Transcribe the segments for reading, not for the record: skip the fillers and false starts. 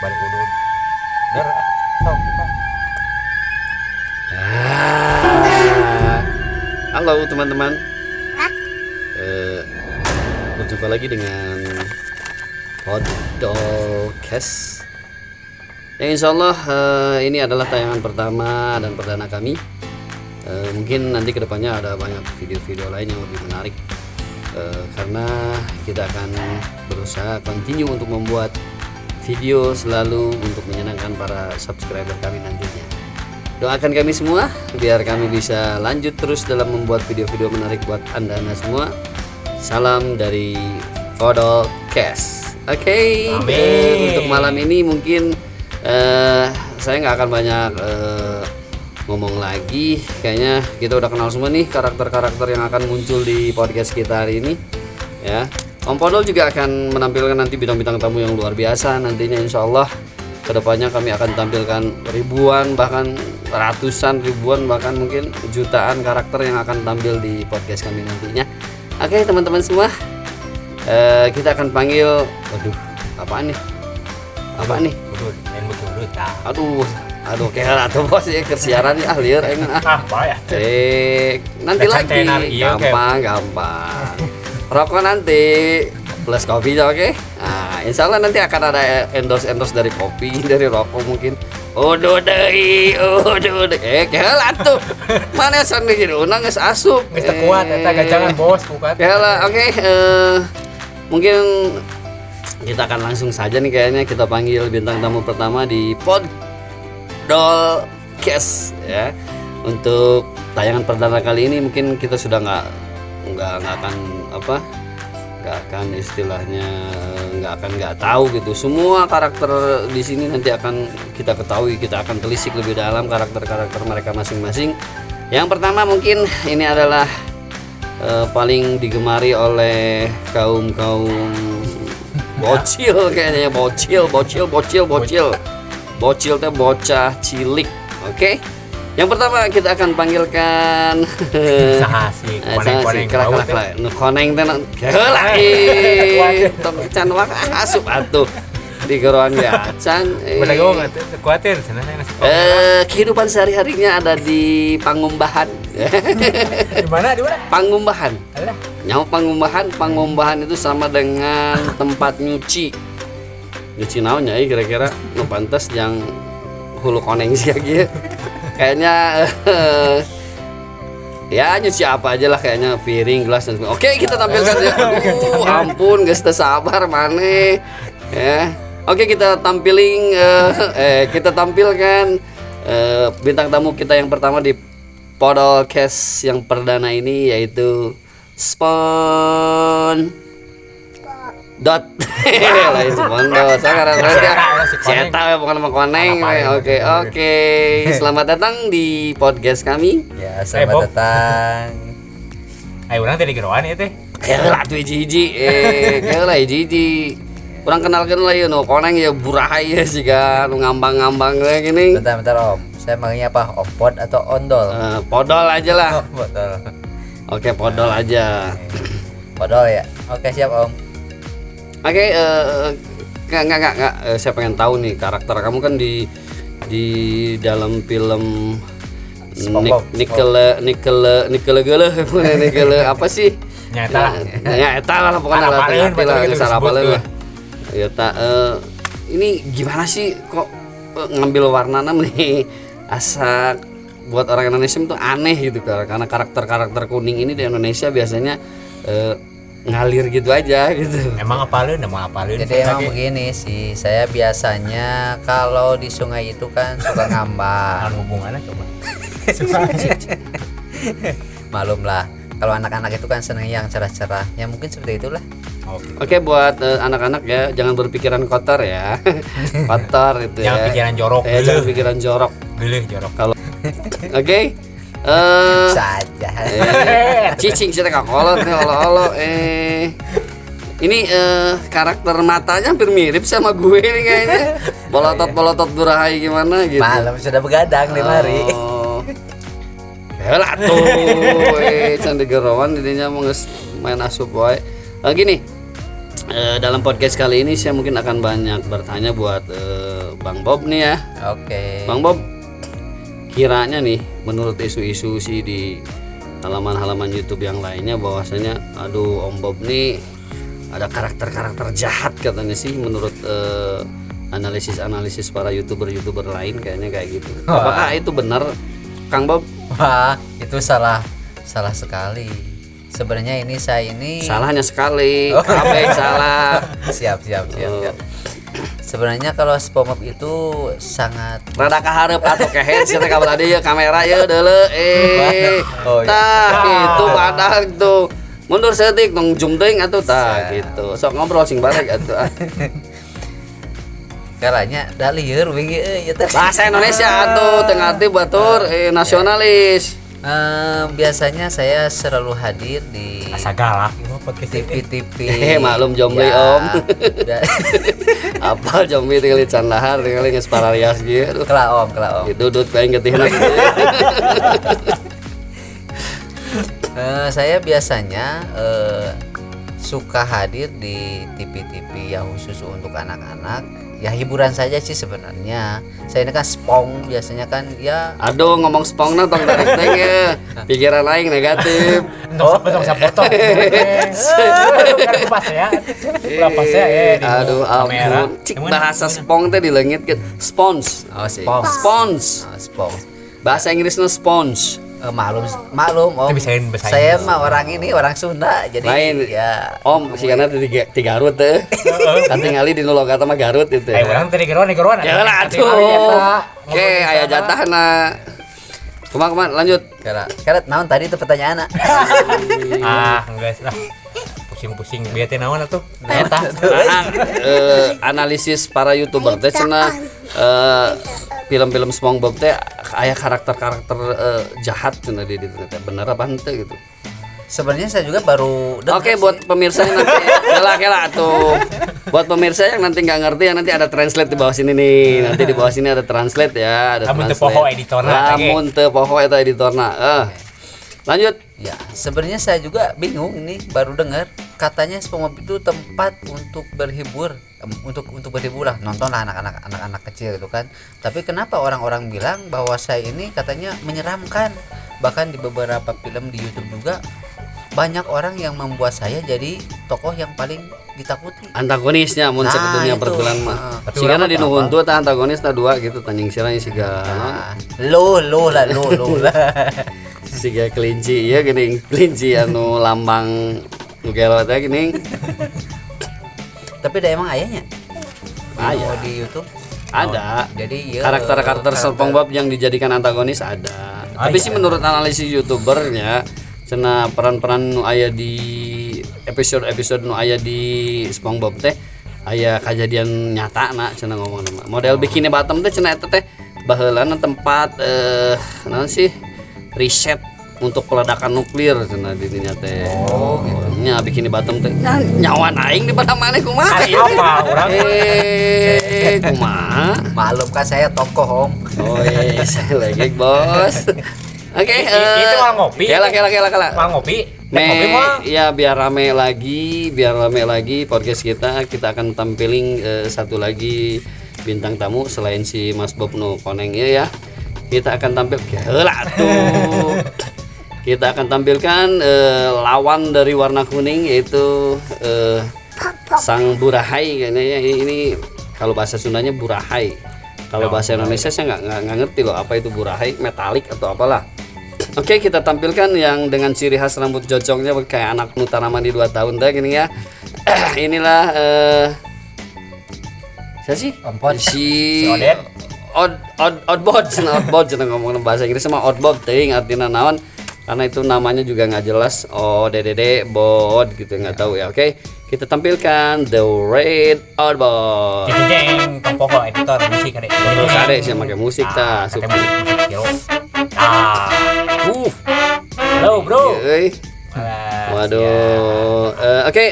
balik udut. Der, sok kita. Halo teman-teman. Berjumpa lagi dengan Podcast. Yang insya Allah ini adalah tayangan pertama dan perdana kami. Mungkin nanti kedepannya ada banyak video-video lain yang lebih menarik, karena kita akan berusaha continue untuk membuat video selalu untuk menyenangkan para subscriber kami nantinya. Doakan kami semua biar kami bisa lanjut terus dalam membuat video-video menarik buat anda semua. Salam dari Podcast. Oke. Untuk malam ini mungkin saya nggak akan banyak ngomong lagi. Kayaknya kita udah kenal semua nih karakter-karakter yang akan muncul di podcast kita hari ini ya. Om Podol juga akan menampilkan nanti bintang-bintang tamu yang luar biasa. Nantinya insya Allah kedepannya kami akan tampilkan ribuan, bahkan ratusan ribuan, bahkan mungkin jutaan karakter yang akan tampil di podcast kami nantinya. Oke teman-teman semua, kita akan panggil, waduh apaan nih? Apa nih? Udut, main udut. Aduh kayak atau bos ya kersiaran ya liar engen Bahaya. Nanti lagi gampang. Rokok nanti plus kopi ya, oke? Nah, insya Allah nanti akan ada endorse dari kopi, dari rokok mungkin. Udah kela tuh. Mana sandi gitu, unang geus asup. Geus teu kuat eta gajangan bos bukan. Kela, oke. Mungkin kita akan langsung saja nih kayaknya kita panggil bintang tamu pertama di Podcast ya. Untuk tayangan perdana kali ini mungkin kita sudah nggak akan istilahnya nggak tahu gitu. Semua karakter di sini nanti akan kita ketahui, kita akan telisik lebih dalam karakter mereka masing-masing. Yang pertama mungkin ini adalah paling digemari oleh kaum bocil kayaknya, bocil teh bocah cilik. Oke. Yang pertama kita akan panggilkan Sahasi, koneng kelak koneng teh heula tong can wak asup atuh di geroan ya can. Bener gong atuh kuatir cenah kehidupan sehari-harinya ada di Pangumbahan. Di mana? Pangumbahan. Alah. Nyawa Pangumbahan itu sama dengan tempat nyuci naonnya kira-kira nu pantes yang hulu koneng sih gitu. Kayaknya ya nyuci apa aja lah, kayaknya piring, gelas dan sebagainya. Oke, kita tampilkan ya. Ampun, geus teu sabar maneh. Ya. Oke, kita tampilkan bintang tamu kita yang pertama di podcast yang perdana ini, yaitu lain Spondot. Sekarang saya bukan sama koneng. Oke. Selamat datang di podcast kami. Ya, selamat datang. Ayo urang teh di geroan ieu teh. Lah tuh hiji-hiji. Hiji. Urang kenalkeun lah ieu nu koneng ya buraha ieu siga nu ngambang-ngambang we gini. Bentar Om. Saya manggilnya apa? Om Pod atau Ondol? Podol aja lah. Podol. Oke, Podol aja. Podol ya. Oke, siap Om. Oke, enggak. Saya pengen tahu nih karakter kamu kan di dalam film Nickel apa sih? Nyata lah pokoknya lah lah. Ya ini gimana sih kok ngambil warnanya nih asa buat orang Indonesia itu aneh gitu, karena karakter kuning ini di Indonesia biasanya ngalir gitu aja gitu. Emang apalin? Jadi emang begini sih, saya biasanya kalau di sungai itu kan suka ngambang. Hubungannya coba. Malum lah, kalau anak-anak itu kan seneng yang cerah-cerah. Ya mungkin seperti itulah. Oke, buat anak-anak ya, jangan berpikiran kotor ya. Kotor itu jangan ya. Pikiran jorok. Jangan pikiran jorok. Geuleuh jorok. Kalau Oke. Saja. Cicing sih teh kolot nih olo-olo. Ini karakter matanya hampir mirip sama gue nih kayaknya. Bolotot durahai gimana gitu. Malam sudah begadang di mari. Helah tuh, can digerawan didinya mau main asup wae. Gini. dalam podcast kali ini saya mungkin akan banyak bertanya buat Bang Bob nih ya. Oke. Bang Bob, kiranya nih menurut isu-isu sih di halaman-halaman YouTube yang lainnya bahwasanya aduh Om Bob nih ada karakter-karakter jahat katanya sih menurut analisis para YouTuber lain kayaknya kayak gitu. Apakah itu benar Kang Bob? Wah, itu salah sekali. Sebenarnya Salahnya sekali. Apa yang salah? siap. Sebenarnya kalau SpongeBob itu sangat Rada kaharep atau kehead sih kabar tadi ya kamera ya deuleu Oh, iya. tah itu badak tuh mundur setik nong zoom teuing atuh tah gitu sok ngobrol sing balik atuh kalanya da lieur wingi ieu teh. bahasa Indonesia atuh teu ngarti batur nasionalis. Biasanya saya selalu hadir di Asa galak itu podcast ini. TV-TV. Maklum jombli Ya, Om. Apal jombli tinggal di can lahar tinggal geus pararias gitu. Kela om. Itu dut paling getihna. Saya biasanya suka hadir di TV-TV yang khusus untuk anak-anak. Ya hiburan saja sih sebenarnya. Saya ini kan Spong biasanya kan ya. Aduh ngomong spongna tong tarik teh ya. Pikiran aing negatif. Untuk saya potong. Kan pas ya. Berapa saya di Aduh kamera. ampun. Cik bahasa spong teh di leungit gitu. Sponge. Oh, Spong. Sponge. Spong. Bahasa Inggrisnya sponge. Maklum om. Itu bisain bahasa Saya Inggris. mah orang Sunda jadi Lain. ya. Om si kana di Garut teh. Kan tingali di nu logat mah Garut itu. Ayo orang tadi geroan. Ya lah Tinggal aja, atuh. Pak. Oke, aya jatahna. Kumaha lanjut. Karet naon tadi itu pertanyaan. Enggak lah. Pusing-pusing biar teh naon atuh. Eta. Analisis para YouTuber teh cenah film-film SpongeBob teh aya karakter-karakter jahat cenah di ditu teh. Bener apa henteu gitu. Sebenarnya saya juga baru dengar Oke, sih. buat pemirsa yang nanti kela tuh. Buat pemirsa yang nanti nggak ngerti ya nanti ada translate di bawah sini nih. Nanti di bawah sini ada translate ya, ada Lamun teu translate. poho editorna, Lamun teu poho eta editorna. Lanjut. Ya, sebenarnya saya juga bingung ini baru dengar katanya SpongeBob itu tempat untuk berhibur, untuk berhibur lah, nonton lah anak-anak kecil gitu kan. Tapi kenapa orang-orang bilang bahwa saya ini katanya menyeramkan? Bahkan di beberapa film di YouTube juga banyak orang yang membuat saya jadi tokoh yang paling ditakuti. Antagonisnya mun cek Nah, dunia itu. perfilman mah. Tapi Sigana urang di apa? nu huntu tah antagonisna dua gitu tanjing sirah siga Lo lah. siga kelinci ieu geuning kelinci anu lambang nu gelo teh geuning. Tapi ada emang ayahnya. Aya. Di YouTube. Ada. Jadi ya, Karakter SpongeBob yang dijadikan antagonis ada. Tapi sih menurut analisis YouTubernya cenah peran-peran nu aya di episode nu aya di SpongeBob teh aya kejadian nyata na cenah ngomong nama. Model Bikini Bottom teh cenah eta teh baheulana tempat naon sih riset untuk peledakan nuklir cenah di dinya teh. Oh gitu. Nya Bikini Bottom teh nyawan aing di pada maneh kumaha? Ari apa urang? Kumaha? Maklum kan saya tokoh om. Oh iya, saya lagi bos. Oke, Itu mah ngopi. Kela. Mau ngopi? Me, ya biar rame lagi podcast kita akan tampilin satu lagi bintang tamu selain si Mas Bob nu koneng ya. Kita akan tampil heula tuh. Kita akan tampilkan lawan dari warna kuning yaitu sang Burahai kayaknya ya. Ini kalau bahasa Sundanya Burahai. Kalau bahasa Indonesia saya nggak ngerti loh apa itu Burahai, metalik atau apalah. Oke, kita tampilkan yang dengan ciri khas rambut jocongnya kayak anak Nutaraman di 2 tahun teh gini ya. Inilah siapa sih? Ompot. Si Odet. Oddbod cenah ngomong bahasa Inggris sama Oddbod teuing artina naon? Karena itu namanya juga nggak jelas. Oh, DDD bod gitu nggak tahu ya. Oke, kita tampilkan The Red Oddbod. Jeng tompoho editor musik kade. Terus ada sih pakai musik tah. Kate musik hero. Halo, Bro. Euy. Waduh. Oke,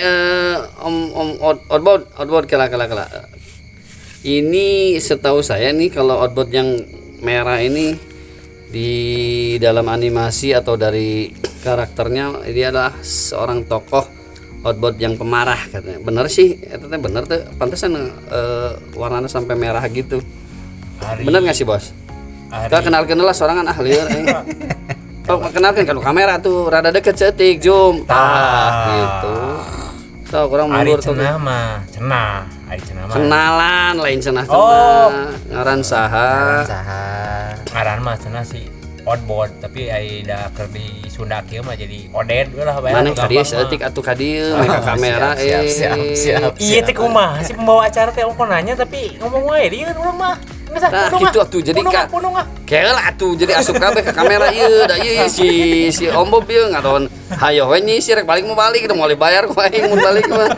Om Oddbod kela. Ini setahu saya nih kalau Oddbod yang merah ini di dalam animasi atau dari karakternya dia adalah seorang tokoh outboard yang pemarah katanya. Bener sih, itu teh bener tuh. Pantesan warnanya sampai merah gitu. Bener nggak sih bos? Kita kenalkan lah seorang kan ahli. Oh, kenalkan kalau kamera tuh rada deket cetik zoom. Gitu. So kurang mundur tuh. Cenah mah, cenah. Ari cenah mah. Kenalan lain cenah ngaran saha. Ngaran mah cenah sih outboard, tapi ai da keur di Sunda kieu mah jadi Oded we lah bae. Mana kadieu seetik atuh kadieu mereka kamera siap. Iya teh kumaha si pembawa acara teh ongko nanya tapi ngomong wae dia urang mah. Nah gitu atuh jadi kayak lah atuh jadi asup kabeh ke kamera ieu da ieu si Om Bob ieu ngaton hayo we nyisi rek balik mau balik udah mau dibayar ku aing mun balik mah.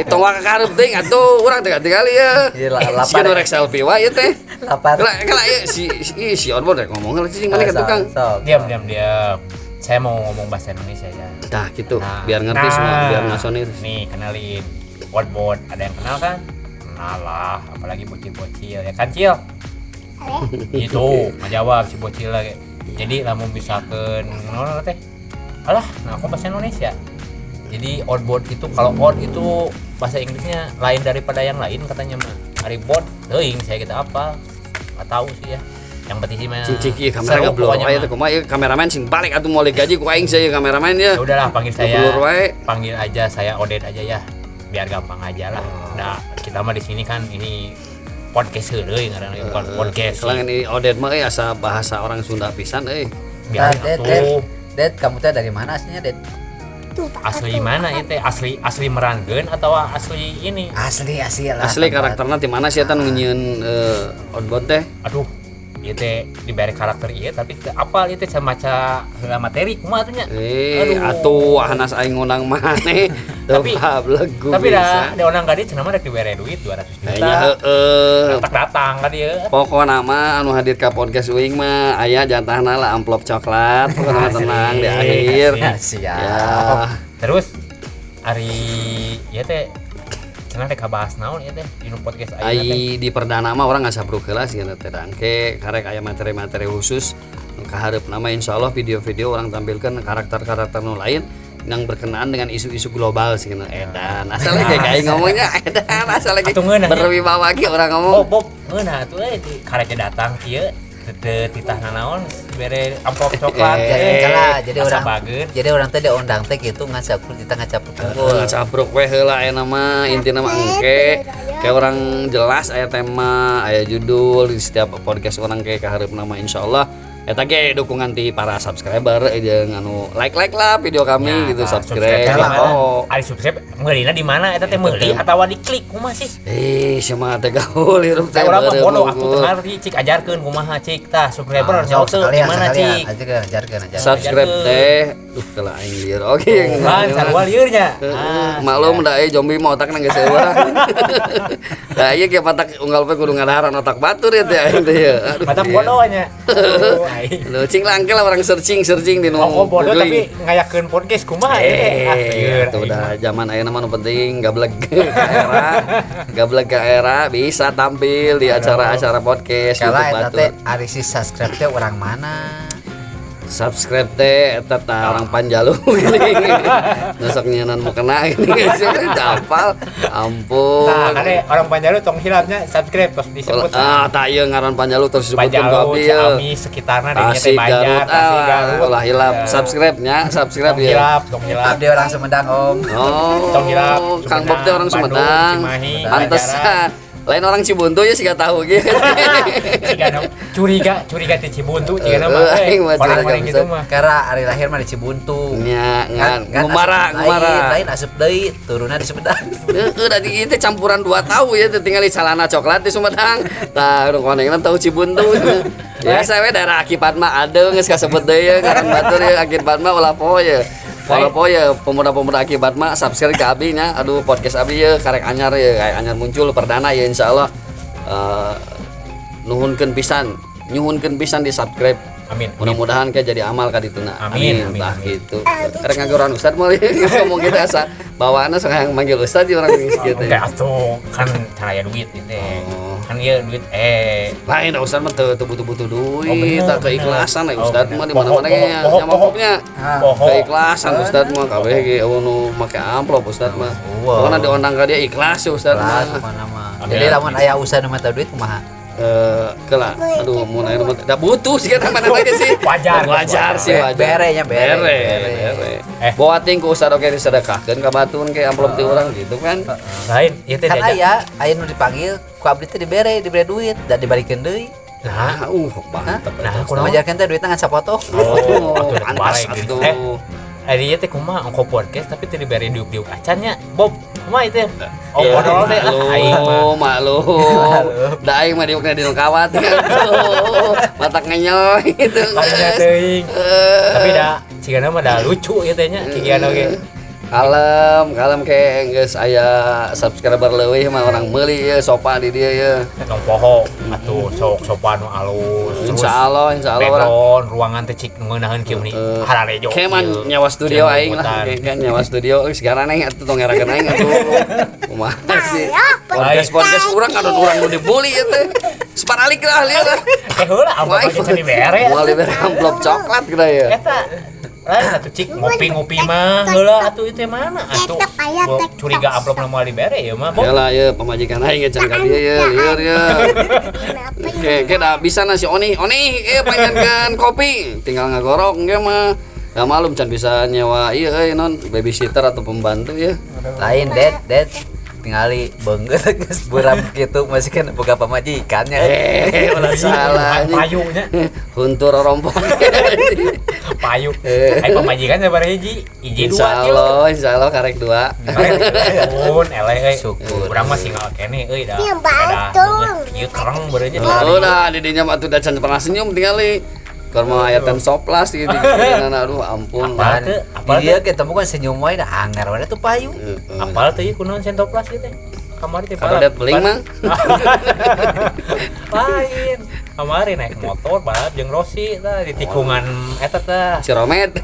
Tong wa kakarep teh atuh urang teh kali ya. Si rek selfie wae teh. Lapar. Kalau si Om Bob rek ngomong lah cing mana ka tukang. Diam. Saya mau ngomong bahasa Indonesia ya. Nah gitu biar ngerti semua biar nasonis. Nih kenalin outboard, ada yang kenal kan? Kenal lah, apalagi bocil-bocil ya kan Cil? Itu ngajawab si bocil lagi. Jadi lamun misalkan ngono teh. Alah, nah aku bahasa Indonesia. Jadi outboard itu kalau out itu bahasa Inggrisnya lain daripada yang lain katanya mah. Ari board teuing saya kita apa? Enggak tahu sih ya. Yang penting sih mah. Cicik ieu kamera geblor wae teh kumaha ieu kameramen sing balik atuh moal gaji ku aing saya kameramen ya. Ya udahlah panggil saya. Geblor wae. Panggil aja saya Oded aja ya. Biar gampang aja lah. Nah, kita mah di sini kan ini podcast heureuy ngaranna bukan podcast. Selain ini Oded mah asa bahasa orang Sunda pisan Biar atuh. Ded, kamu teh dari mana aslinya, Ded? Asli mana itu? Asli Meranggeun atau asli ini? Asli lah. Asli karakterna di mana sih eta nu nyieun outboard teh? Aduh, ieu teh dibere karakter ieu tapi teu apal ieu teh samaca heula materi kumaha atuh nya. Atuh ahnas aing ngundang maneh. Tapi da orang gadi cenah mah rek dibere duit 200 juta. Heeh. Datang ka dieu. Pokona mah anu hadir ka podcast uing mah aya jatahna lah amplop coklat. Pokona tenang di akhir. Siap. Ya. Terus ari ieu teh cenah rek kabahas naon ieu teh di podcast ayeuna teh. Ai di perdana mah orang ngasabruk heula sih teh dangke karek aya materi-materi khusus kaharep nama insyaallah video-video orang tampilkan karakter-karakter nu lain yang berkenaan dengan isu-isu global sih edan asalnya kayak ngomongnya edan asalnya berwibawa ge orang ngomong Bob ngeunah atuh karek datang kieu teu titahna naon bere amplop coklat jadi orang teh diundang teh kitu ngacapruk kita ngacapruk we heula aya nama intina mah engke kayak orang jelas aya tema aya judul di setiap podcast orang kayak kaharep nama insyaallah eta ge dukungan ti para subscriber jeung anu like lah video kami ya, gitu subscribe lah. Ari subscribe meulina di mana eta teh meuli atawa diklik kumaha sih? Sia mah teh gaul hirup teh. Urang mah bodoh atuh teu ngarti cik ajarkeun kumaha cik tah subscriber jauh teu di mana cik? Ajarkeun. Subscribe teh teu aing lieur. Oke. Kan sarua liurnya. Maklum da zombie mah otakna geus eueuh. Da ieu ge patak unggal pe kudu ngadaharan otak batur ya teh aing teh ya. Batak bodoh nya. Lu cing langke lah orang searching di nu bodoh tapi ngayakeun podcast kumaha itu udah zaman ayeuna mah nu penting gablek ka era bisa tampil di acara-acara podcast kalau eta teh ari si subscribe teh orang mana subscribe teh eta orang Panjalu gini nusok nyenan mau kena gini guys hafal ampun nah kade orang Panjalu tong hilapnya subscribe terus disebut tah ieu ngaran Panjalu terus disebutkeun ku abdi Ciamis sekitarna di teh Banjar Garut ulah hilap subscribe ya tong hilap abdi orang Sumedang Om tong hilap Kang Bob teh orang Sumedang pantesan lain orang Cibuntu ya sih gak tahu gitu. curiga di Cibuntu jika nama orang gitu mah. Karena hari lahir mah di Cibuntu. Nya ngumara. Lain asup deui turunna di Sumedang. Udah di itu campuran dua tahu ya tinggal di Salana coklat di Sumedang. Tah urang konengna tahu Cibuntu. Biasa we daerah Akibat mah ade geus kasebut deui ya karang batur ya Akibat mah ulah poe ya. Walaupun ya pemuda-pemuda Akibat mah subscribe ke abi nya aduh podcast abi ya karek anyar ya kayak anyar muncul perdana ya insyaallah nyuhunkeun pisan di subscribe Amin. Mudah-mudahan kayak jadi amal ka dituna. Amin, amin, Tah amin. gitu. Karek ngagoran ustad mah ngomong kita asa bawaanna sok yang manggil ustad orang geus kieu teh. Enggak atuh kan cara ya duit gitu. Oh. Kan ieu duit Lain da ustad mah teu butuh duit, bener, tak keikhlasan bener. ustad mah di mana-mana ge Poho, nyamoknya. poho. Keikhlasan ustad mah kabeh ge nu make amplop ustad mah. Wow. Pokona diundang ka dia ikhlas ya ustad Kelas mah. mana mah. Amin. Jadi lamun aya usaha nu mata duit kumaha? Kela aduh mun aya mah da butuh sih kan mana lagi sih. Wajar, sih wajar. Berenya, bere. Bawa ting ku ustad oge disedekahkeun ka batuan ke amplop ti urang gitu kan. Lain ieu teh Kan diajak. aya nu dipanggil ku abdi teh dibere duit dan dibalikeun deui. Nah, mantap. Nah, eta. kunaon? Ngajarkeun teh duitna ngan sapotong. Oh, pantas pantas atuh. atuh. Ari teh kumaha ongko podcast tapi teu dibere diuk-diuk acannya. Bob, kumaha itu? Oh, Ya, modal teh aing mah. maklum. Da aing mah diukna di nu kawat kan. Matak ngenyoy gitu. Kayaknya teuing. Tapi da cigana mah da lucu ieu teh nya cikian oge. Kalem ke geus aya subscriber leuwih mah orang meuli ye sopa di dia ye. Nong poho atuh sok sopan nu alus. Insyaallah orang. background ruangan teh cik ngeunaheun kieu meni hararejo. Keman nyawa studio aing lah, kan nyawa studio sekarang aing atuh tong ngerakeun aing atuh. Kumaha sih? Podcast urang kadon urang nu dibully ya teh. Separalik lah lieu lah. Heula apa aja dibere. Moal dibere amplop coklat geura ya. Eta lain atuh cik ngopi-ngopi mah heula atuh itu mana atuh curiga amplop moal dibere ya mah. Ya lah ya pemajikan aing can ka dieu ya lieur ya. Oke, da bisa na si Oni panjenengan kopi tinggal ngagorok ge mah. Da malum can bisa nyewa ieu non babysitter atau pembantu ya. Lain det tingali beungeut geus buram kitu masih kan boga pamajikannya. Ulah salah anjing. Payunya Huntur rompong. payu. Ai pamajikan sabar hiji 2 kilo. Insyaallah karek 2. Pun eleh Syukur. urang mah singal kene euy da. Ieu kereng beureunya. Udah di dinya mah tuh da can pernah senyum tingali. Keur mah ayatan soplas gitu. Aduh ampun. Apal teu? Apal Dia ketemu kan senyum wae dah anger wae tuh payu. Apal teh ieu kunaon sentoplas ieu teh? Kamari teh Kalau dat beling mah. Lain. Kamari naik motor balap jeung Rosi tah di tikungan eta teh. Ciromet.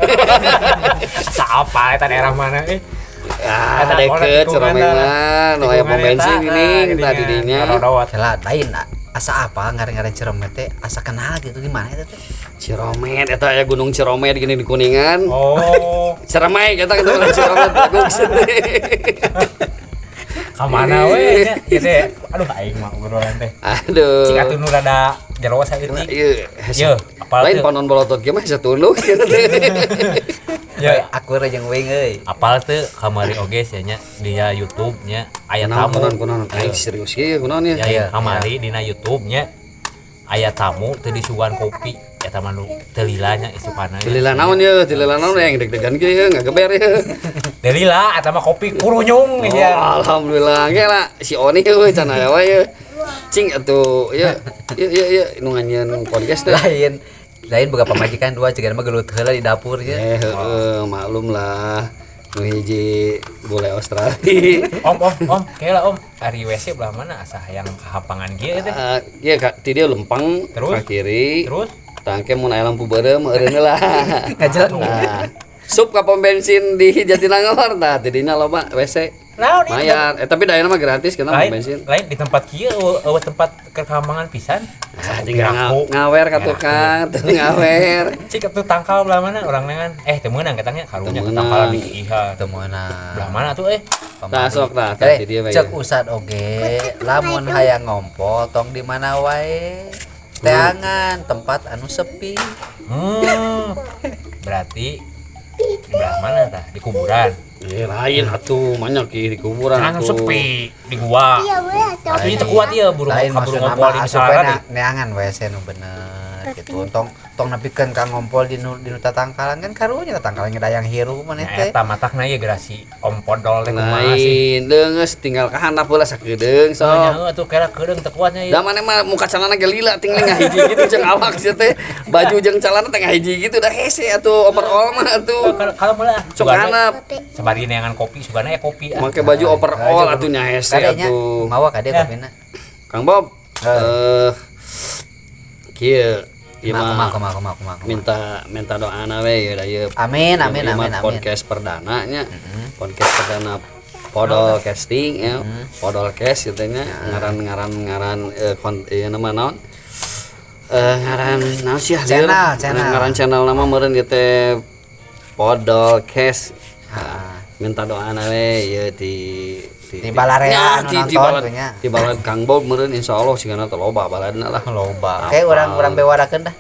Asa apa eta daerah mana Ah, deket Ciromet mah nu aya pom bensin ini tadi dinya. Rodowat. Celah lain asa apa ngaren-ngaren Ciromet teh asa kenal gitu di mana eta teh? Ciromet eta aya Gunung Ciromet gini di Kuningan. Oh, Ciremai kita ketemu Ciromet bagus. kamana we nya ieu teh. Aduh aing mah obrolan teh. Aduh. Cik atuh nu rada jero saeutik. Ieu, apal lain teu? panon bolotot ge mah satuluh kitu teh. Ya, Aku jeung wing euy. apal teu kamari oge sia nya dia YouTube nya aya tamu. Kunaon aing serius ieu kunaon ya. Ya kamari dina YouTube nya aya tamu teu disuguhan kopi eta mah nu teu lilanya isukana. Dilila naon ye, dilila naon yang deg-degan kieu ye, ngageber ye. Teu lila eta mah kopi kurunyung ya. Oh, alhamdulillah ge lah si Oni euy can aya wae ye. Cing atuh ye nu nganyeun podcast teh. Lain boga pamajikan dua cegan mah gelut heula di dapur nya. Maklum lah. Nu hiji bule Australia. Om, kayaklah om, ari WC belah mana asa yang kehapangan kieu teh. Iya kak, ti dia lempeng Terus? ke kiri. Terus Tangke mun aya lampu beureum eureun lah. Ngajelang. Nah, sup ka pom bensin di Jatinangor tah tidinya loba WC. naon itu? Mayar, tapi dayana mah gratis kana pom Lain, bensin. lain di tempat kieu eueuh tempat kehampangan pisan. Tinggal ngawer ka tukang, tuh ngawer. Cik atuh tangkal belah mana orang nengan. Teu meunang katanya karunya Teu tangkalan meunang. di iha. Teu meunang. Belah mana tuh Tah sok tah ti dia bae. Cek usad oge, lamun hayang ngompol tong di mana wae. Teangan tempat anu sepi. Berarti di belah mana tah? Di kuburan. Lain atuh banyak di kuburan Kan atuh. sepi di gua. Tapi itu kuat ya burung Lain kabur maksudna ngompol di mah misalnya. asup neangan WC nu bener gitu. Tong nepikeun ka ngompol di nu tatangkalan kan karunya tatangkalan ngedayang hiru maneh Nah, teh. eta matakna ieu gerasi om podol teh kumaha sih. Lain deungeus tinggal ka handap heula sakedeung sok. Soalnya atuh kira kedeung teu kuatnya ieu. Da mana mah muka celana ge lila ting ngahiji gitu jeung awak sia teh. Baju jeung celana teh ngahiji gitu dah hese atuh overall mah atuh. Kalau boleh Sok handap. sabari neangan kopi sugana ya kopi. Make baju overall atuh nya hese Kadenya atuh. mawa kade kopina. Kang Bob. Kieu ieu mah minta doana we ya da ieu. Amin. Podcast perdana nya. Podcast perdana Podolcasting ya. Podolcast gitu nya ngaran ieu nama naon? Ngaran naon sih Channel. Ngaran channel nama meureun ieu teh Podolcast. Minta doana we ieu di balarea anu nonton nya. Di balad Kang Bob meureun insyaallah sigana teh loba baladna lah. Loba. Kayak urang bewarakeun dah.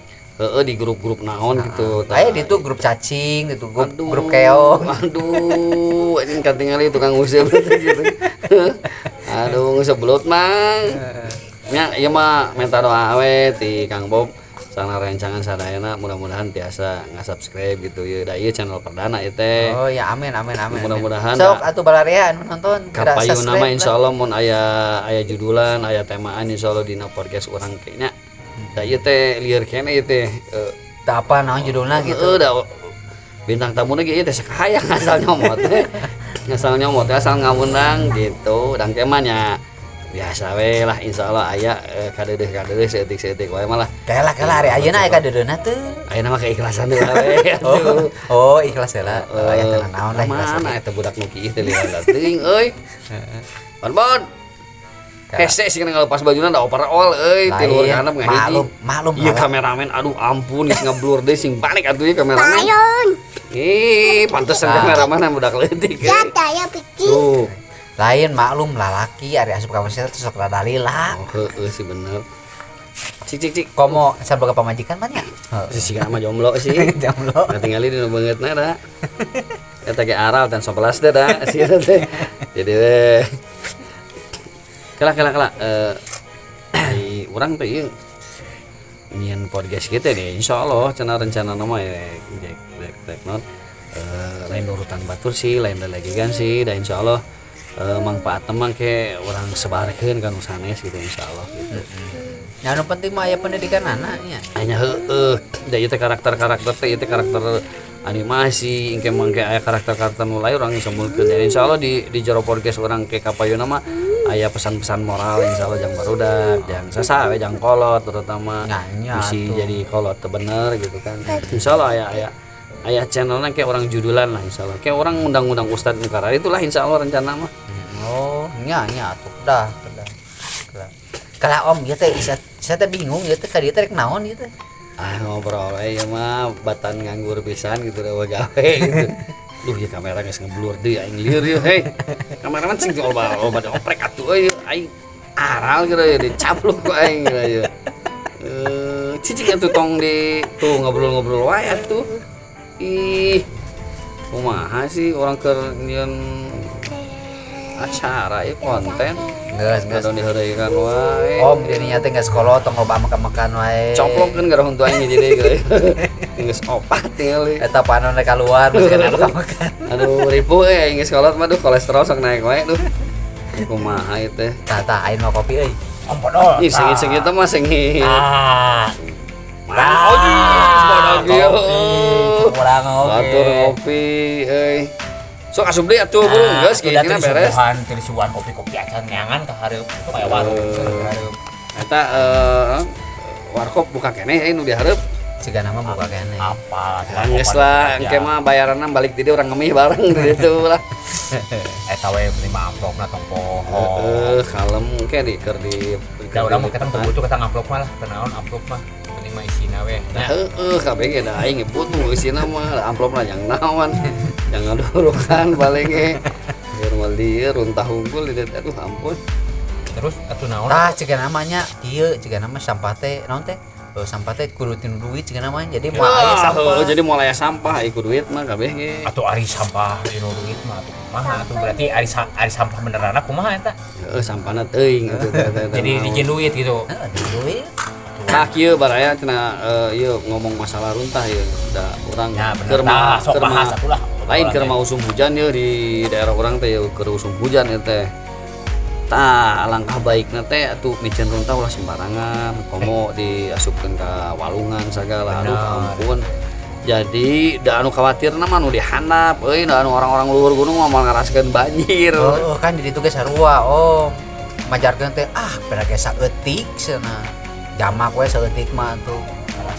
Di grup-grup naon gitu. Aya di itu grup cacing, itu grup keong. Aduh, anjing katingali tukang useup gitu. Aduh, sebelut mang. Nya ieu mah minta doa we ti Kang Bob sana rencangan sadayana mudah-mudahan tiasa ngasubscribe gitu ya. Da ieu channel perdana ieu teh. Oh ya amin. Mudah-mudahan sok atuh balarea anu nonton. Kapayun nama insyaallah mun aya judulan, aya temaan insyaallah dina podcast urang teh nya. Da ieu teh lieur keneh ieu teh da apa naon judulna gitu. Da bintang tamuna ge ieu teh sakahayang asal nyomot. Asal ngawundang gitu. Dan kemanya biasa we lah insyaallah aya kadeudeuk seutik-seutik wae malah. Kalah ari ayeuna aya kadedeuna teu. Ayeuna mah keikhlasan deui we. Oh, ikhlas heula. Aya teh naon lah ikhlas. Mana eta budak nu kieu teh lihat teuing euy. Bon. Hese sih kalau pas bajuna da overall euy ti luhur kana ngahiji. Maklum. Ieu kameramen aduh ampun geus ngablur deui sing balik atuh ieu kameramen. Pantesan kameraman budak leutik. Ya daya pikir. Tuh. Lain maklum lalaki ari asup ka masjid teh sok rada lila. Heeh sih bener. Cik. Komo sabaraha pamajikan mah nya? Si mah jomblo sih. Jomblo. Tinggali di nu beungeutna da. Eta ge aral dan 11 teh da si eta teh. Jadi we kala urang teh ieu nyian podcast kita deh insyaallah cenah rencana nama ya non lain urutan batur sih lain lagi kan sih dan insyaallah manfaat teman ke orang sebarkeun kan usahanes gitu insyaallah gitu. Yang anu penting mah aya pendidikan anaknya. Hanya da ieu teh karakter teh ieu teh karakter animasi engke mangke aya karakter nu lain urang sambulkeun dan insyaallah di jero podcast urang ke kapayuna mah aya pesan-pesan moral insyaallah jang barudak jang sasa we jang kolot terutama misi jadi kolot teu bener gitu kan insyaallah aya channelna kayak orang judulan lah insyaallah kayak orang undang-undang Ustadz Negara itulah insyaallah rencana mah. Oh nya atuh dah kalau om ieu teh saya teh bingung ieu teh ka dieu teh rek naon ieu teh ngobrol ya mah batan nganggur pisan gitu da gawe gitu. Duh ya kamera geus ngeblur deui aing lieur yeuh hei. Kameraman sing loba oprek atuh euy aing aral gitu ya dicapluk ku aing ya. Cicing atuh tong di tuh ngobrol-ngobrol wae atuh. Ih. Kumaha sih orang keur nyieun acara ya konten. Geus Kadon diheureukeun wae. Om dirinya teh geus kolot tong loba makan wae. Coplokkeun gara huntu aing jadi deui. Geus opat tinggal. Eta panon rek keluar geus kana makan. Aduh ripuh aing geus kolot mah duh kolesterol sok naik wae duh. Kumaha ieu teh? Tah aing mah kopi euy. Om podol. Ih sengit teh mah sengit. Mang Oji sebadak ieu. Kurang oge. Batur ngopi euy. Sok asup deui atuh burung geus kieu beres. Tilisuan kopi-kopi acan neangan ka hareup itu aya warung hareup. Eta warkop buka keneh nu di hareup. Sigana mah buka keneh. Apa? Geus lah engke mah bayaranna balik di dieu urang ngemih bareng gitu lah. Eta we menerima amplopna tong poho. Kalem engke di keur di. Da urang mah ketang teu butuh ketang amplop mah lah, kenaon amplop mah. Penting mah isina we. Nah, kabeh ge da aing butuh isina mah amplopna yang naon. Yang ngadurukan paling ge. Keur dieu runtah unggul di aduh ampun. Terus atuh naon? Tah ceuk namanya ieu ceuk nama sampah teh naon teh? Sampah teh kudu tinu duit ceuk namanya. Jadi moal aya sampah. Jadi moal aya sampah iku duit mah kabeh ge. Atuh ari sampah dinu duit mah atuh kumaha atuh berarti ari sampah beneranna kumaha eta? Heeh sampahna teuing atuh. Jadi dijieun duit gitu. Heeh, duit. Nah kieu baraya cenah ieu ngomong masalah runtah ieu da urang keur mah sok bahas atulah. Lain keur mah usum hujan ieu di daerah urang teh keur usum hujan ieu teh. Tah alangkah baikna teh atuh micen runtah ulah sembarangan komo diasupkeun ka walungan sagala aduh ampun. Jadi da anu khawatirna mah nu dihandap euy da anu orang-orang luhur gunung mah moal ngaraskeun banjir. Oh kan di ditu ge sarua om. Majarkeun teh beda ge saeutik cenah. Jamak we saeutik mah tuh.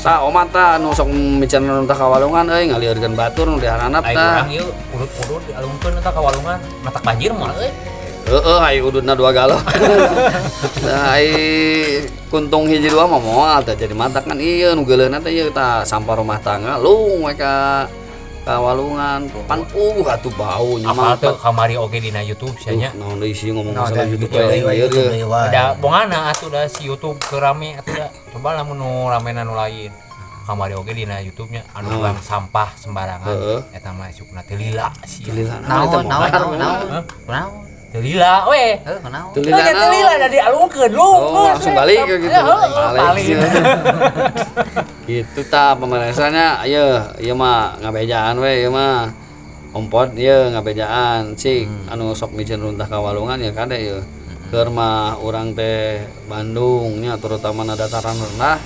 Tah omat tah anu sok mican tah kawalungan euy ngalieureun batur nu diharap Ai tah. urang ieu urut-urut dialungkeun eta ka walungan matak banjir mah euy. Heeh, ai ududna 2 galon. Nah, ai kuntung hiji dua mah moal teh jadi matak kan ieu nu geuleuna teh ieu tah sampah rumah tangga lung we ka walungan pan atuh bau nya Apal mah. teu kamari oge dina YouTube sia nya. Naon deui sih ngomong Nah, masalah dan YouTube YouTube we we, YouTube we, wah. Ada bongana atuh da si YouTube keur rame atuh da. Coba lamun nu ramena nu lain. Kamari oge dina YouTube-nya anu buang sampah sembarangan. Heeh. Eta mah sukna teu lila sia. Lila Naon Hah? naon Teu lila we. naon Teu Teu lila teu lila da dialungkeun lu. Oh, langsung balik ke gitu. Balik. Gitu tah pemerasannya ieu mah ngabejaan we ieu mah. Ompot ieu ngabejaan cik anu sok miceun runtah ka walungan ya kade ieu. Keur mah urang teh Bandung nya terutama na dataran rendah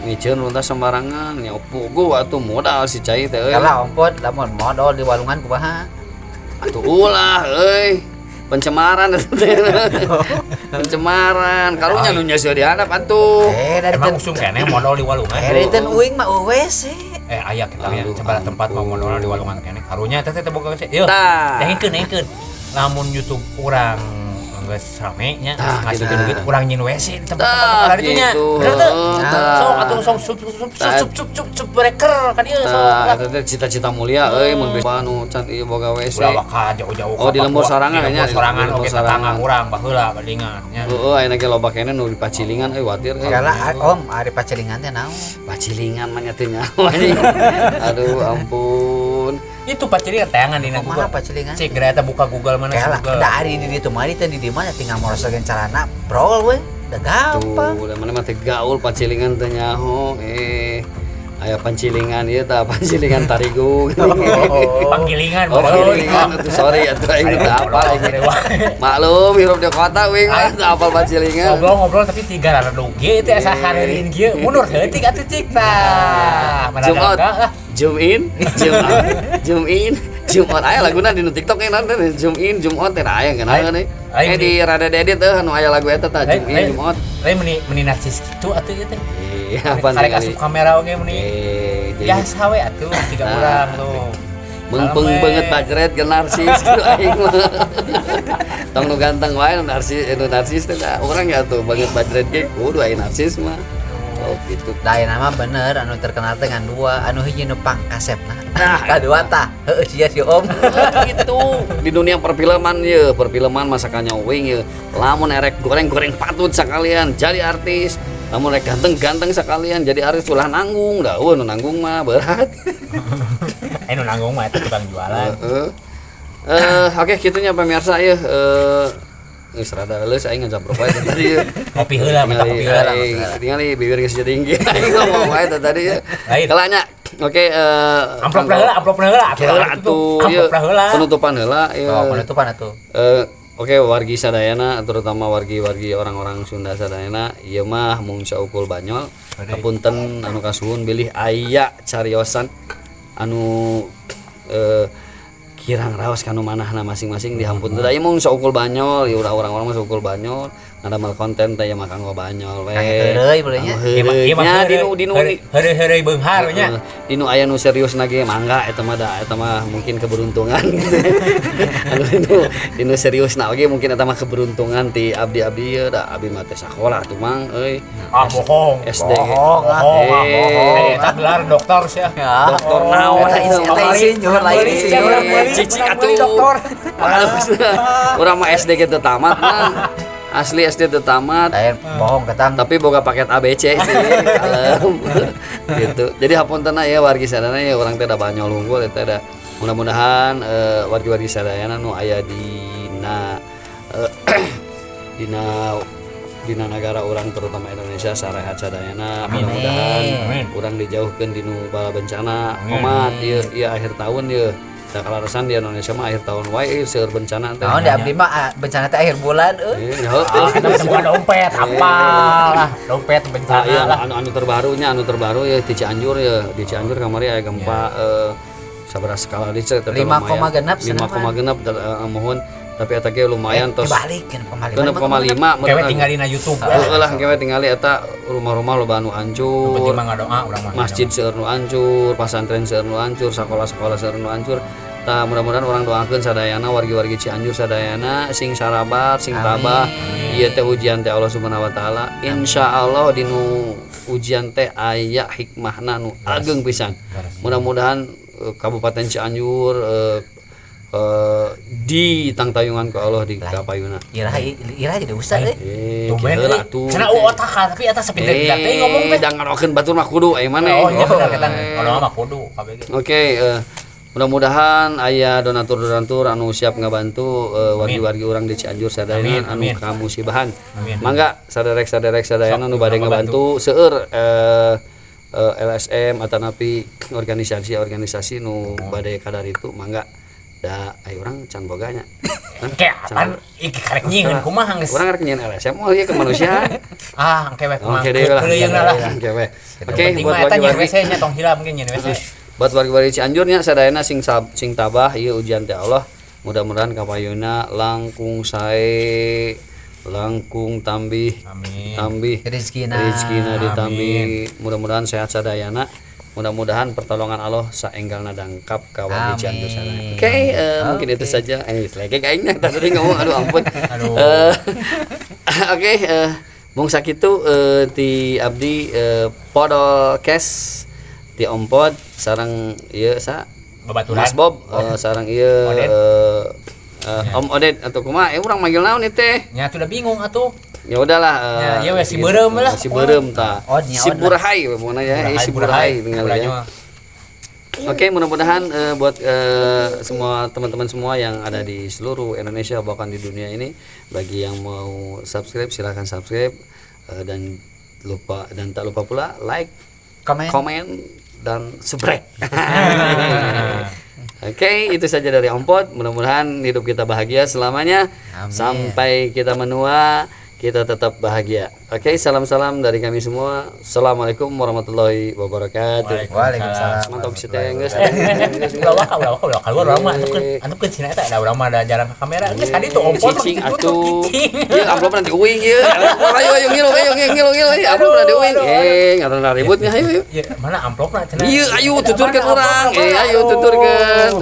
miceun runtah sembarangan nya pugu atuh modal si cai teh euy. Kala ompot lamun modal di walungan kumaha Atuh ulah euy. Pencemaran pencemaran karunya nu nya seueur dihandap atuh. dari Emang usum keneh modal di walungan. Eriten uing mah WC Aya kita lihat Aduh, sebarang tempat mau modal di walungan keneh. Karunya teh teh boga sih. Yeuh. Tah. Nengkeun. Lamun YouTube urang geus rame nya Tah, ngasih gitu. duit urang nyin WC di Tah, tempat-tempat itu nya. gitu. Bener teu? Tah. Sok atuh sok sup breaker kan ieu sok. Tah, eta teh cita-cita mulia euy mun bisa nu can ieu boga WC. Ulah baka jauh-jauh Oh, di lembur Di sorangan nya, lembur sorangan di lembur oge sorangan. tetangga urang baheula bandingan nya. Heeh, ayeuna ge loba keneh nu di pacilingan euy watir euy. Kala om ari pacelingan teh naon Pacilingan mah nya teu nyaho anjing. Aduh ampun. Itu pacilingan tayangan dina kumaha Google. pacelingan Cek gereta buka Google mana Kala Google. da ari di ditu mah teh di dieu mah tinggal morosokeun carana brol we da gampang Tuh, udah mana mah teh gaul pacilingan teh nyaho. Aya pancilingan ieu tah pancilingan tarigu. Panggilingan Oh, baru. pacilingan atuh sorry atuh aing teu apal aing. Maklum hirup di kota wing mah teu apal pacilingan. Ngobrol-ngobrol tapi tiga rada doge teh asa harerin kieu mundur heutik atuh cik tah. Zoom out, zoom in, zoom out. Aya laguna di TikTok kan ada zoom in, zoom out teh aya kenal nih. Di rada edit anu aya lagu eta tah zoom in, zoom out. Lain meni narsis kitu atuh ieu teh. Iya, apa Karek asup kamera oge meni. jadi Biasa we atuh tiga urang tuh. mengpeng banget bajret ke narsis gitu aing mah. Tong nu ganteng wae nu narsis teh da urang ya tuh banget bajret ge kudu aya narsis mah. Oh gitu. lain nama bener anu terkenal teh ngan dua anu hiji nu pangkasepna Nah, kadua tah heueuh sia si om Gitu di dunia perfilman ye perfilman masakannya wing ye lamun erek goreng-goreng patut sekalian jadi artis lamun rek ganteng-ganteng sekalian jadi artis ulah nanggung dah nu nanggung mah berat. Nu nanggung mah eta tukang jualan. Oke kitunya pemirsa ya geus rada leus aing ngajabrok wae tadi ye. Kopi heula minta kopi heula. Tinggali bibir geus tinggi aing ngomong wae tadi ye. Lain. Kalanya oke Amplop heula atuh. ieu Amplop heula. penutupan heula oh penutupan atuh Oke, wargi sadayana terutama wargi-wargi orang-orang Sunda sadayana ieu mah mung saukul banyol. Hapunten anu kasuhun bilih aya cariosan anu kirang raos kanu manahna masing-masing dihampun teh ieu mung saukul banyol ieu orang-orang mah saukul banyol ngadamel konten teh mah kanggo banyol we. heureuy beuleunya Ieu mah Nya dinu heureuy beunghar nya. dinu aya nu serius nage mangga eta mah mungkin keberuntungan gitu. Anu dinu seriusna oge mungkin eta mah keberuntungan ti abdi-abdi ieu da abdi mah teh sakola tuh mang euy. Ah bohong. SD Bohong. Eta gelar dokter sia. Dokter naon eta insinyur lain insinyur Cici atuh dokter. Urang mah SD ge teu tamat mah. Asli SD teu tamat. lain bohong katang Tapi boga paket ABC sih kalem gitu. Jadi hapuntenna ya wargi sadayana ya urang teh da banyol unggul eta da mudah-mudahan wargi-wargi sadayana nu aya dina dina negara urang terutama Indonesia sarehat sadayana mudah-mudahan urang dijauhkeun dinu bala bencana omat ieu akhir tahun ieu sakalarasan di Indonesia mah akhir tahun wae seueur bencana teh. naon di abdi mah bencana teh akhir bulan Kita bukan dompet apa lah dompet bencana lah. anu terbaru ya di Cianjur kamari aya gempa sabaraha skala Richter 5,6 5,6 mohon tapi eta ge lumayan tos dibalik kan kembali 6,5 Kewe tinggal di YouTube. Heeh lah kewe tingali eta rumah-rumah loba anu hancur. Penting mah ngadoa urang mah. Masjid seueur nu hancur, pesantren seueur nu hancur, sekolah-sekolah seueur nu hancur. Tah mudah-mudahan orang doakeun sadayana wargi-wargi Cianjur sadayana sing sarabar, sing tabah. Ieu teh ujian teh Allah Subhanahu wa taala. Insyaallah dinu ujian teh aya hikmahna nu ageng pisan. Mudah-mudahan Kabupaten Cianjur di tangtayungan ku Allah di kapayuna. Ira jadi ustaz Tumben Heula tuh. Cenah otak tapi eta sepinter-pinter teh ngomong teh. Dan ngarokeun batur mah kudu maneh. Oh iya bener eta. Kalau mah kudu kabeh. Oke, mudah-mudahan aya donatur-donatur anu siap ngabantu wargi-wargi urang di Cianjur sadayana anu kamusibahan. Mangga saderek-saderek sadayana anu bade ngabantu seueur LSM atanapi organisasi nu bade kadar itu mangga da aya urang can boganya. Kapan iki karek nyieun kumaha geus. Urang rek nyieun LSM oh ieu kemanusiaan. Engke we kumaha. Oke deh lah. Oke we. Oke buat wargi-wargi WC nya tong hilang mungkin nyeun WC. Buat warga-warga Cianjur nya sadayana sing tabah ieu ujian teh Allah mudah-mudahan kapayuna langkung sae langkung tambih rezekina ditambih mudah-mudahan sehat sadayana mudah-mudahan pertolongan Allah saenggalna dangkap ka warga Cianjur sadayana. Oke, mungkin itu saja. Lagi kayaknya tadi ngomong aduh ampun. Oke, mung sakitu ti abdi podcast di Ompod sarang ieu babaturan Mas Bob sarang ieu Om Oded atau kumaha urang manggil naon ieu teh nya tuh udah bingung atuh ya udahlah ya we si beureum lah si beureum tah si Burhai pokona ya si Burhai tinggal ya. Oke, mudah-mudahan buat semua teman-teman semua yang ada di seluruh Indonesia bahkan di dunia ini bagi yang mau subscribe silahkan subscribe dan tak lupa pula like komen dan subrek. Oke, itu saja dari Ompod. Mudah-mudahan hidup kita bahagia selamanya. Amin. Sampai kita menua, kita tetap bahagia. Oke, salam-salam dari kami semua. Assalamualaikum warahmatullahi wabarakatuh. Waalaikumsalam. Mantap sih teh geus. Ulah urang mah antepkeun cenah eta ada urang mah ada jarang ke kamera geus tadi tuh Ompod cicing atuh. Ieu amplop nanti uing ieu. Ayo ngilu amplop nanti uing. Ngaranna ributnya ayo. Mana amplopna cenah. Ieu ayo tuturkeun urang. Ayo tuturkeun.